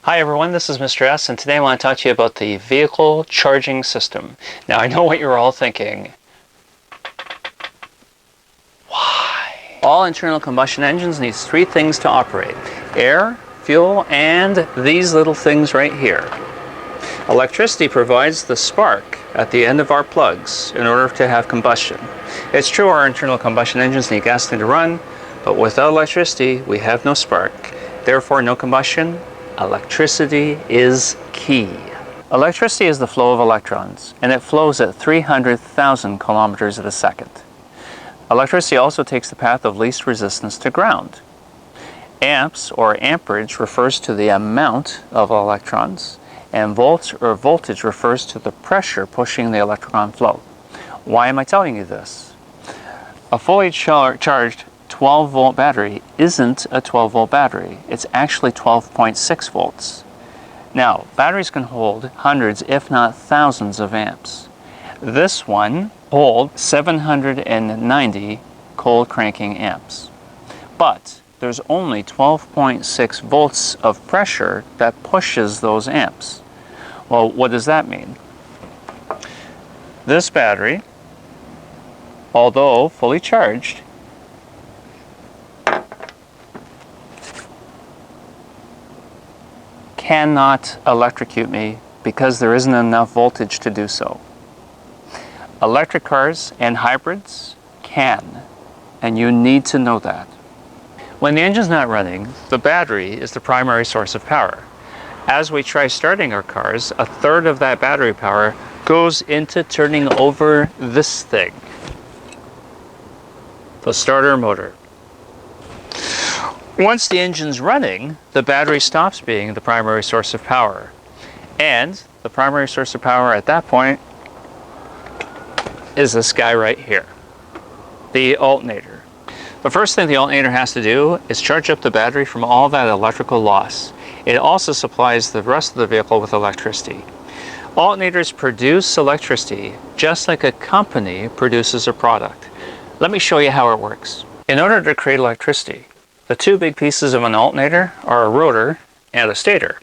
Hi everyone, this is Mr. S, and today I want to talk to you about the vehicle charging system. Now I know what you're all thinking. Why? All internal combustion engines need three things to operate: air, fuel, and these little things right here. Electricity provides the spark at the end of our plugs in order to have combustion. It's true our internal combustion engines need gasoline to run, but without electricity we have no spark. Therefore no combustion. Electricity is key. Electricity is the flow of electrons, and it flows at 300,000 kilometers a second. Electricity also takes the path of least resistance to ground. Amps or amperage refers to the amount of electrons, and volts or voltage refers to the pressure pushing the electron flow. Why am I telling you this? A fully charged 12-volt battery isn't a 12-volt battery. It's actually 12.6 volts. Now, batteries can hold hundreds, if not thousands of amps. This one holds 790 cold cranking amps. But there's only 12.6 volts of pressure that pushes those amps. Well, what does that mean? This battery, although fully charged, cannot electrocute me because there isn't enough voltage to do so. Electric cars and hybrids can, and you need to know that. When the engine's not running, the battery is the primary source of power. As we try starting our cars, a third of that battery power goes into turning over this thing, the starter motor. Once the engine's running, the battery stops being the primary source of power. And the primary source of power at that point is this guy right here, the alternator. The first thing the alternator has to do is charge up the battery from all that electrical loss. It also supplies the rest of the vehicle with electricity. Alternators produce electricity just like a company produces a product. Let me show you how it works. In order to create electricity, the two big pieces of an alternator are a rotor and a stator.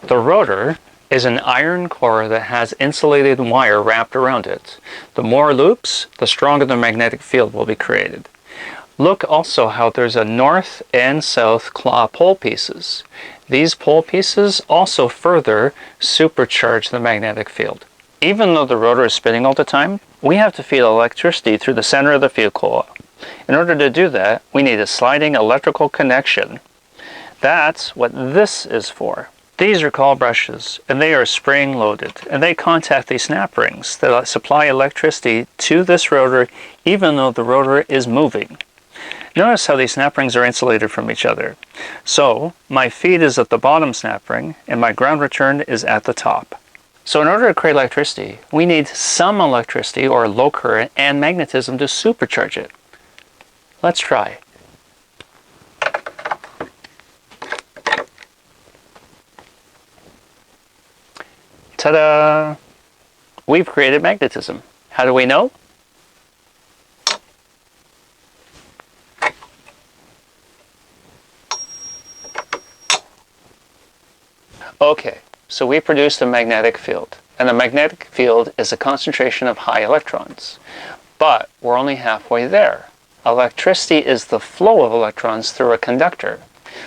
The rotor is an iron core that has insulated wire wrapped around it. The more loops, the stronger the magnetic field will be created. Look also how there's a north and south claw pole pieces. These pole pieces also further supercharge the magnetic field. Even though the rotor is spinning all the time, we have to feed electricity through the center of the field coil. In order to do that, we need a sliding electrical connection. That's what this is for. These are called brushes, and they are spring-loaded, and they contact these snap rings that supply electricity to this rotor even though the rotor is moving. Notice how these snap rings are insulated from each other. So, my feed is at the bottom snap ring, and my ground return is at the top. So in order to create electricity, we need some electricity, or low current, and magnetism to supercharge it. Let's try. Ta-da! We've created magnetism. How do we know? Okay, so we produced a magnetic field. And the magnetic field is a concentration of high electrons. But we're only halfway there. Electricity is the flow of electrons through a conductor.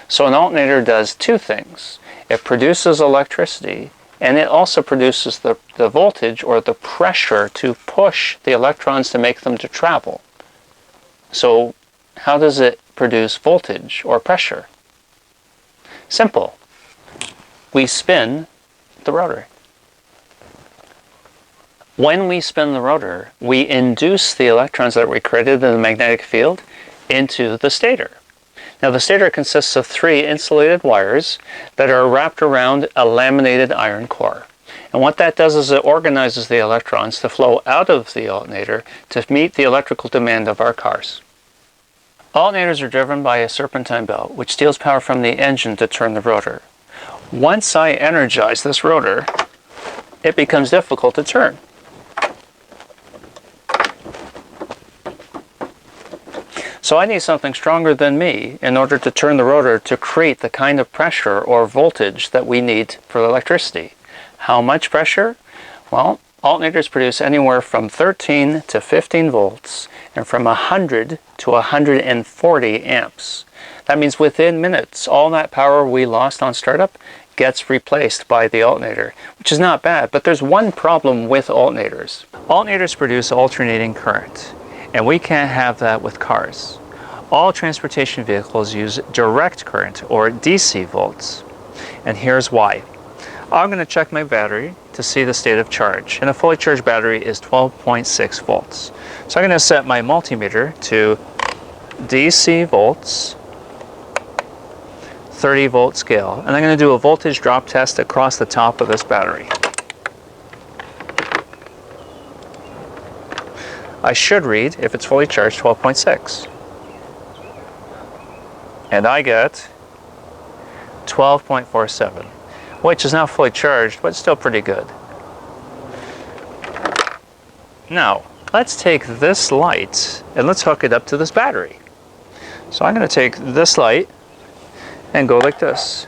So an alternator does two things. It produces electricity, and it also produces the voltage or the pressure to push the electrons to make them to travel. So how does it produce voltage or pressure? Simple. We spin the rotor. When we spin the rotor, we induce the electrons that we created in the magnetic field into the stator. Now the stator consists of three insulated wires that are wrapped around a laminated iron core. And what that does is it organizes the electrons to flow out of the alternator to meet the electrical demand of our cars. Alternators are driven by a serpentine belt, which steals power from the engine to turn the rotor. Once I energize this rotor, it becomes difficult to turn. So I need something stronger than me in order to turn the rotor to create the kind of pressure or voltage that we need for electricity. How much pressure? Well, alternators produce anywhere from 13 to 15 volts and from 100 to 140 amps. That means within minutes, all that power we lost on startup gets replaced by the alternator, which is not bad, but there's one problem with alternators. Alternators produce alternating current, and we can't have that with cars. All transportation vehicles use direct current, or DC volts, and here's why. I'm going to check my battery to see the state of charge, and a fully charged battery is 12.6 volts. So I'm going to set my multimeter to DC volts, 30 volt scale, and I'm going to do a voltage drop test across the top of this battery. I should read, if it's fully charged, 12.6. And I get 12.47, which is not fully charged, but still pretty good. Now, let's take this light and let's hook it up to this battery. So I'm going to take this light and go like this.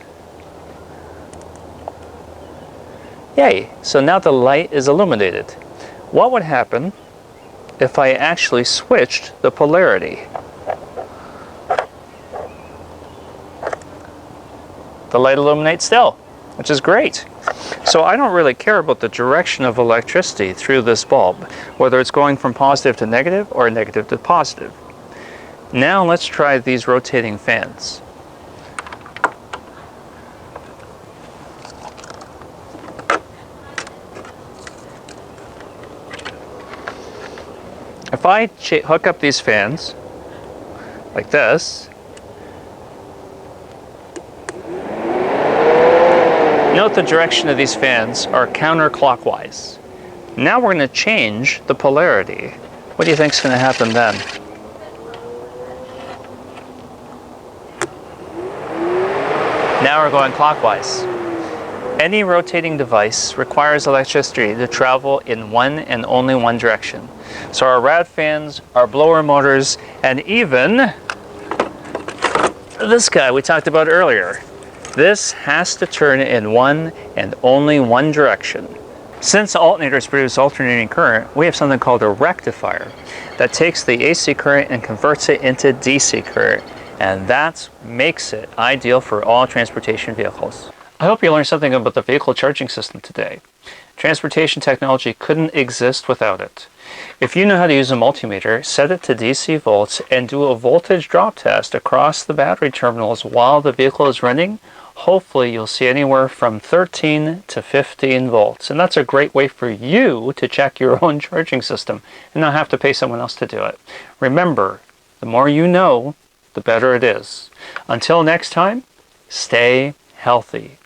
Yay! So now the light is illuminated. What would happen if I actually switched the polarity? The light illuminates still, which is great. So I don't really care about the direction of electricity through this bulb, whether it's going from positive to negative or negative to positive. Now let's try these rotating fans. If I hook up these fans like this, note the direction of these fans are counterclockwise. Now we're going to change the polarity. What do you think is going to happen then? Now we're going clockwise. Any rotating device requires electricity to travel in one and only one direction. So our rad fans, our blower motors, and even this guy we talked about earlier. This has to turn in one and only one direction. Since alternators produce alternating current, we have something called a rectifier that takes the AC current and converts it into DC current, and that makes it ideal for all transportation vehicles. I hope you learned something about the vehicle charging system today. Transportation technology couldn't exist without it. If you know how to use a multimeter, set it to DC volts and do a voltage drop test across the battery terminals while the vehicle is running. Hopefully you'll see anywhere from 13 to 15 volts. And that's a great way for you to check your own charging system and not have to pay someone else to do it. Remember, the more you know, the better it is. Until next time, stay healthy.